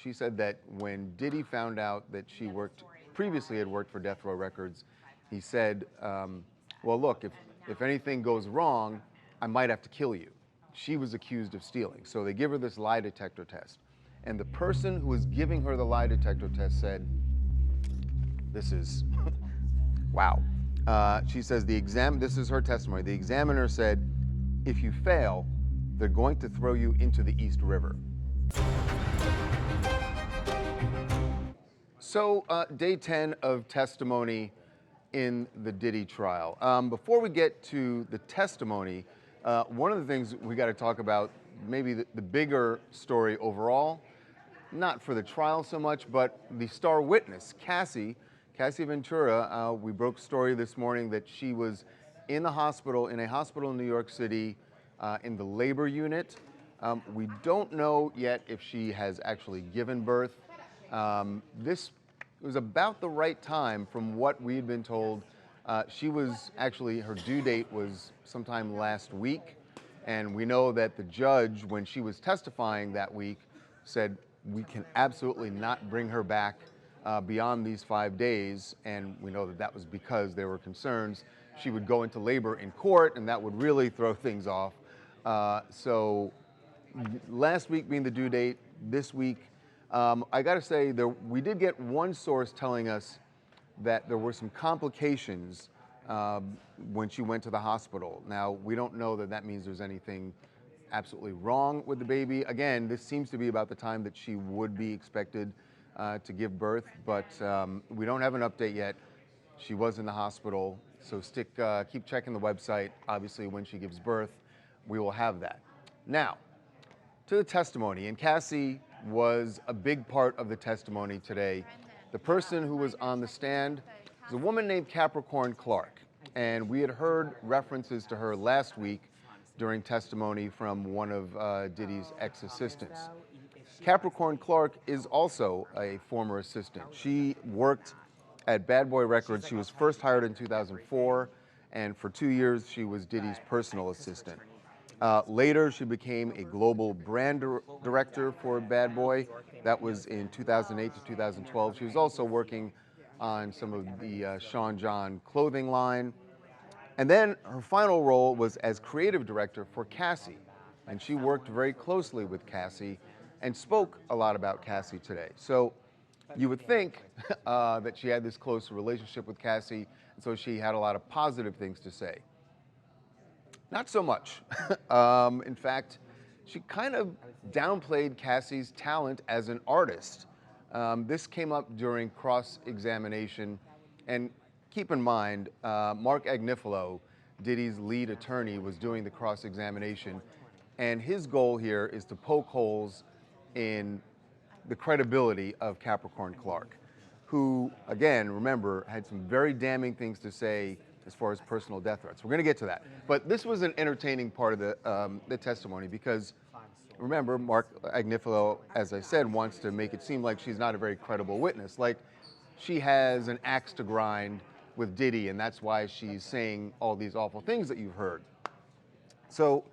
she said that when Diddy found out that she previously had worked for Death Row Records, he said, well, look, if anything goes wrong, I might have to kill you. She was accused of stealing. So they give her this lie detector test. And the person who was giving her the lie detector test said, this is, wow. She says, this is her testimony. The examiner said, if you fail, they're going to throw you into the East River. So, day 10 of testimony in the Diddy trial. Before we get to the testimony, one of the things we got to talk about, maybe the bigger story overall, not for the trial so much, but the star witness, Cassie Ventura. We broke a story this morning that she was in a hospital in New York City, in the labor unit. We don't know yet if she has actually given birth. This was about the right time from what we had been told. Her due date was sometime last week. And we know that the judge, when she was testifying that week, said, we can absolutely not bring her back beyond these 5 days. And we know that that was because there were concerns she would go into labor in court, and that would really throw things off. So last week being the due date, this week, I got to say, we did get one source telling us that there were some complications when she went to the hospital. Now, we don't know that that means there's anything absolutely wrong with the baby. Again, this seems to be about the time that she would be expected to give birth, but we don't have an update yet. She was in the hospital, so keep checking the website. Obviously, when she gives birth, we will have that. Now, to the testimony, and Cassie was a big part of the testimony today. The person who was on the stand is a woman named Capricorn Clark, and we had heard references to her last week during testimony from one of Diddy's ex-assistants. Capricorn Clark is also a former assistant. She worked at Bad Boy Records. She was first hired in 2004, and for 2 years she was Diddy's personal assistant. Later, she became a global brand director for Bad Boy. That was in 2008 to 2012. She was also working on some of the Sean John clothing line. And then her final role was as creative director for Cassie. And she worked very closely with Cassie and spoke a lot about Cassie today. So you would think that she had this close relationship with Cassie, and so she had a lot of positive things to say. Not so much. In fact, she kind of downplayed Cassie's talent as an artist. This came up during cross-examination. And keep in mind, Mark Agnifilo, Diddy's lead attorney, was doing the cross-examination. And his goal here is to poke holes in the credibility of Capricorn Clark, who, again, remember, had some very damning things to say as far as personal death threats. We're going to get to that. But this was an entertaining part of the testimony because, remember, Mark Agnifilo, as I said, wants to make it seem like she's not a very credible witness. Like she has an axe to grind with Diddy, and that's why she's saying all these awful things that you've heard. So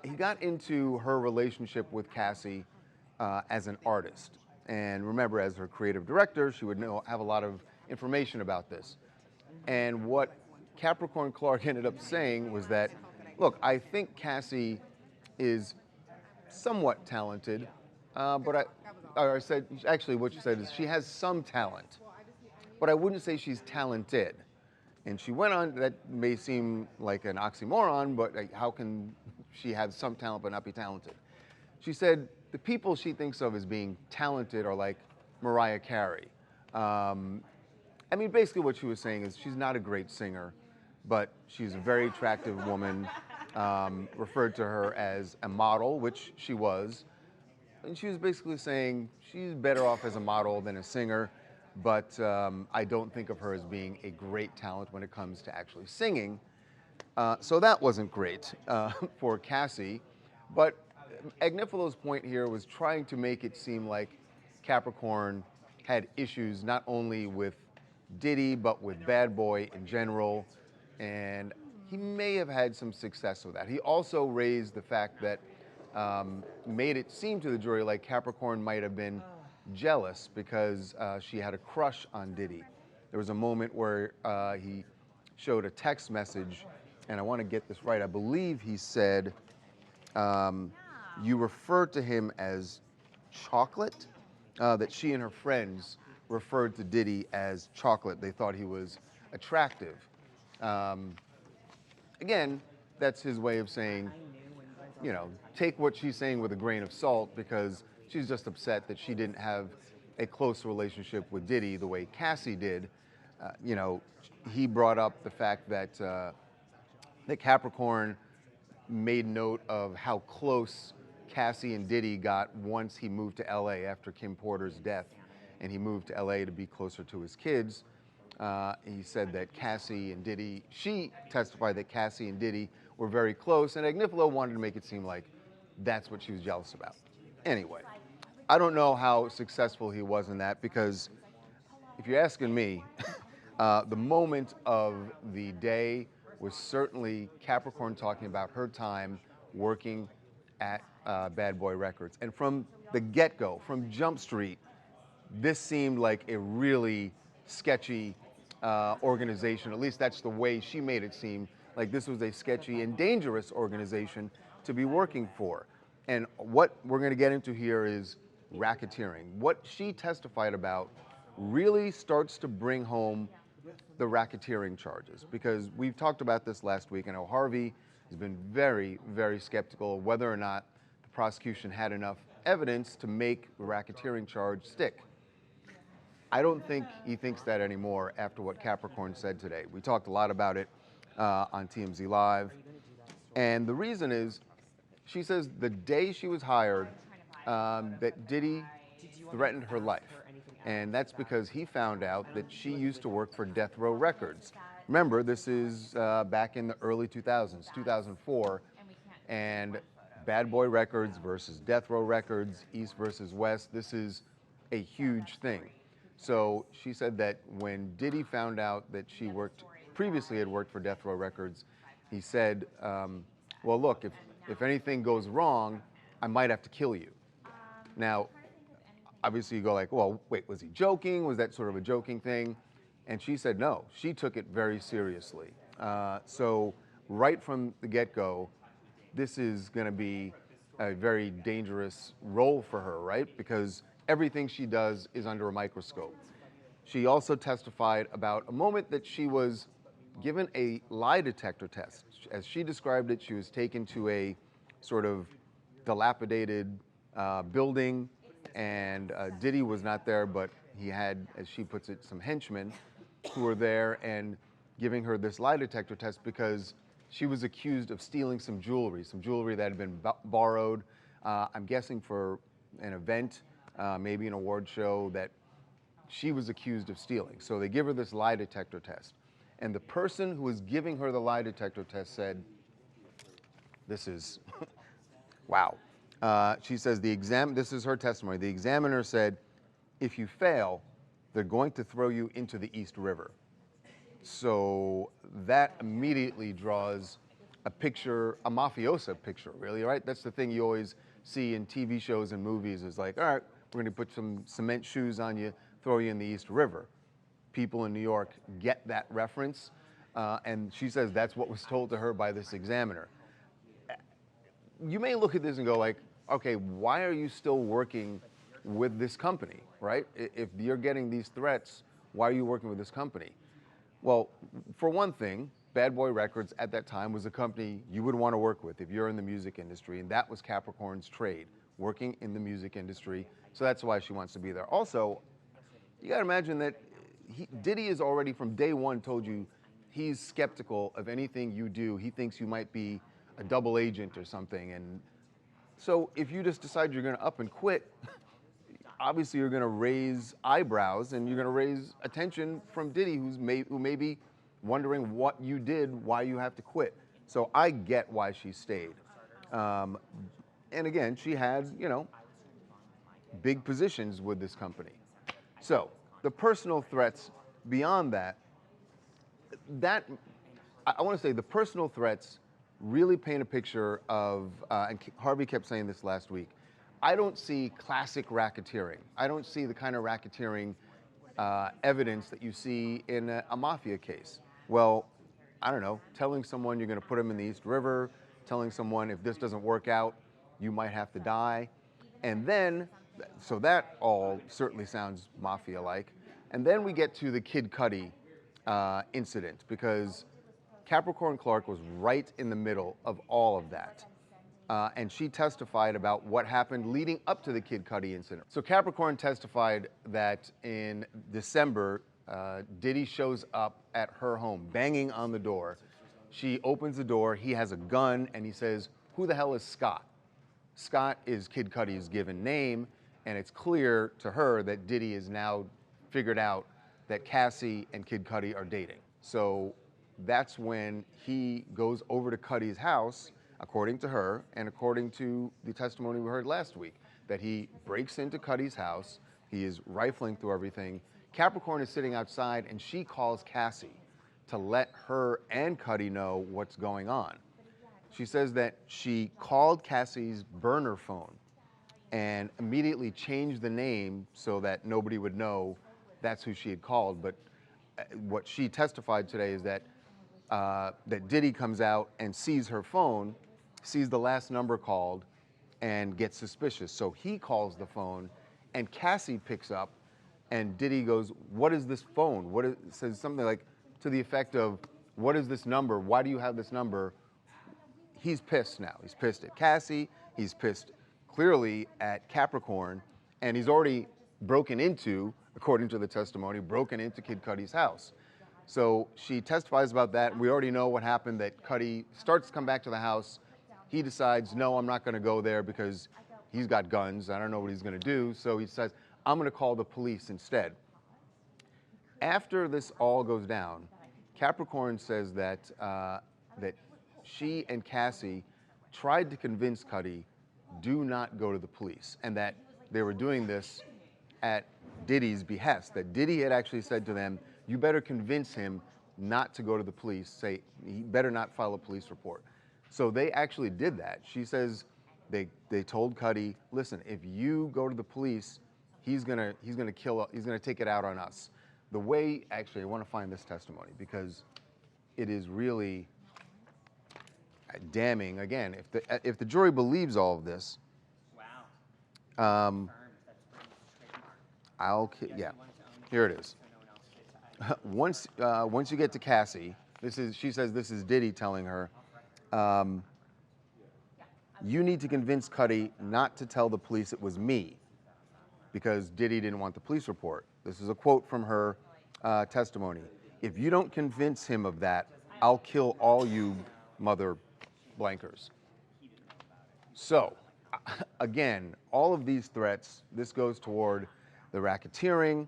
he got into her relationship with Cassie as an artist. And remember, as her creative director, she would have a lot of information about this. And what Capricorn Clark ended up saying was that, look, I think Cassie is somewhat talented, but actually what she said is she has some talent, but I wouldn't say she's talented. And she went on, that may seem like an oxymoron, but how can she have some talent but not be talented? She said the people she thinks of as being talented are like Mariah Carey. I mean, basically what she was saying is she's not a great singer, but she's a very attractive woman, referred to her as a model, which she was. And she was basically saying she's better off as a model than a singer, but I don't think of her as being a great talent when it comes to actually singing. So that wasn't great for Cassie. But Agnifilo's point here was trying to make it seem like Capricorn had issues not only with Diddy, but with Bad Boy in general, and he may have had some success with that. He also raised the fact that made it seem to the jury like Capricorn might have been jealous because she had a crush on Diddy. There was a moment where he showed a text message, and I want to get this right. I believe he said, you referred to him as chocolate, that she and her friends referred to Diddy as chocolate. They thought he was attractive. Um, Again, that's his way of saying, take what she's saying with a grain of salt because she's just upset that she didn't have a close relationship with Diddy the way Cassie did. He brought up the fact that Capricorn made note of how close Cassie and Diddy got once he moved to LA after Kim Porter's death, and he moved to LA to be closer to his kids. He said that she testified that Cassie and Diddy were very close, and Agnifilo wanted to make it seem like that's what she was jealous about. Anyway, I don't know how successful he was in that because if you're asking me, the moment of the day was certainly Capricorn talking about her time working at Bad Boy Records. And from the get-go, from Jump Street, this seemed like a really sketchy organization. At least that's the way she made it seem, like this was a sketchy and dangerous organization to be working for. And what we're going to get into here is racketeering. What she testified about really starts to bring home the racketeering charges, because we've talked about this last week. I know Harvey has been very, very skeptical of whether or not the prosecution had enough evidence to make the racketeering charge stick. I don't think he thinks that anymore after what Capricorn said today. We talked a lot about it on TMZ Live. And the reason is, she says the day she was hired, that Diddy threatened her life. And that's because he found out that she used to work for Death Row Records. Remember, this is back in the early 2000s, 2004, and Bad Boy Records versus Death Row Records, East versus West. This is a huge thing. So she said that when Diddy found out that she previously had worked for Death Row Records, he said, well, look, if anything goes wrong, I might have to kill you. Now, obviously you go like, well, wait, was he joking? Was that sort of a joking thing? And she said no, she took it very seriously. So right from the get-go, this is gonna be a very dangerous role for her, right? Because everything she does is under a microscope. She also testified about a moment that she was given a lie detector test. As she described it, she was taken to a sort of dilapidated building, and Diddy was not there, but he had, as she puts it, some henchmen who were there and giving her this lie detector test because she was accused of stealing some jewelry that had been borrowed, I'm guessing for an event, maybe an award show that she was accused of stealing. So they give her this lie detector test. And the person who was giving her the lie detector test said, this is, wow. She says, this is her testimony. The examiner said, if you fail, they're going to throw you into the East River. So that immediately draws a picture, a mafiosa picture, really, right? That's the thing you always see in TV shows and movies is like, all right, we're gonna put some cement shoes on you, throw you in the East River. People in New York get that reference, and she says that's what was told to her by this examiner. You may look at this and go like, okay, why are you still working with this company, right? If you're getting these threats, why are you working with this company? Well, for one thing, Bad Boy Records at that time was a company you would want to work with if you're in the music industry, and that was Capricorn's trade, working in the music industry. So that's why she wants to be there. Also, you got to imagine that Diddy has already from day one told you he's skeptical of anything you do. He thinks you might be a double agent or something. And so if you just decide you're going to up and quit, obviously you're going to raise eyebrows and you're going to raise attention from Diddy, who may be wondering what you did, why you have to quit. So I get why she stayed. And again, she had, big positions with this company. So the personal threats beyond that, I want to say the personal threats really paint a picture of, and Harvey kept saying this last week, I don't see classic racketeering. I don't see the kind of racketeering evidence that you see in a mafia case. Well, I don't know, telling someone you're going to put them in the East River, telling someone if this doesn't work out, you might have to die. And then, so that all certainly sounds mafia-like. And then we get to the Kid Cudi incident, because Capricorn Clark was right in the middle of all of that. And she testified about what happened leading up to the Kid Cudi incident. So Capricorn testified that in December, Diddy shows up at her home, banging on the door. She opens the door, he has a gun, and he says, "Who the hell is Scott?" Scott is Kid Cudi's given name, and it's clear to her that Diddy has now figured out that Cassie and Kid Cudi are dating. So that's when he goes over to Cudi's house, according to her, and according to the testimony we heard last week, that he breaks into Cudi's house, he is rifling through everything. Capricorn is sitting outside, and she calls Cassie to let her and Cudi know what's going on. She says that she called Cassie's burner phone and immediately changed the name so that nobody would know that's who she had called. But what she testified today is that that Diddy comes out and sees her phone, sees the last number called, and gets suspicious. So he calls the phone, and Cassie picks up, and Diddy goes, "What is this phone?" Says something like to the effect of, "What is this number? Why do you have this number?" He's pissed now. He's pissed at Cassie. He's pissed clearly at Capricorn, and he's already broken into, according to the testimony, broken into Kid Cudi's house. So she testifies about that, and we already know what happened, that Cudi starts to come back to the house. He decides, no, I'm not going to go there because he's got guns. I don't know what he's going to do. So he says, I'm going to call the police instead. After this all goes down, Capricorn says that that she and Cassie tried to convince Cudi, do not go to the police, and that they were doing this at Diddy's behest, that Diddy had actually said to them, you better convince him not to go to the police, say he better not file a police report. So they actually did that. She says they told Cudi, listen, if you go to the police, he's gonna take it out on us. The way, actually, I want to find this testimony because it is really damning. Again, if the jury believes all of this, yeah, here it is. Once you get to Cassie, she says this is Diddy telling her, you need to convince Cudi not to tell the police it was me, because Diddy didn't want the police report. This is a quote from her testimony. If you don't convince him of that, I'll kill all you mother blankers. So, again, all of these threats, this goes toward the racketeering.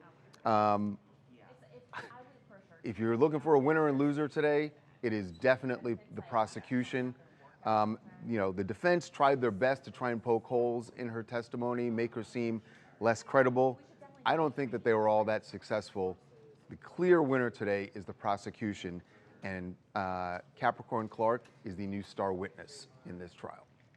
If you're looking for a winner and loser today, it is definitely the prosecution. The defense tried their best to try and poke holes in her testimony, make her seem less credible. I don't think that they were all that successful. The clear winner today is the prosecution, and Capricorn Clark is the new star witness in this trial.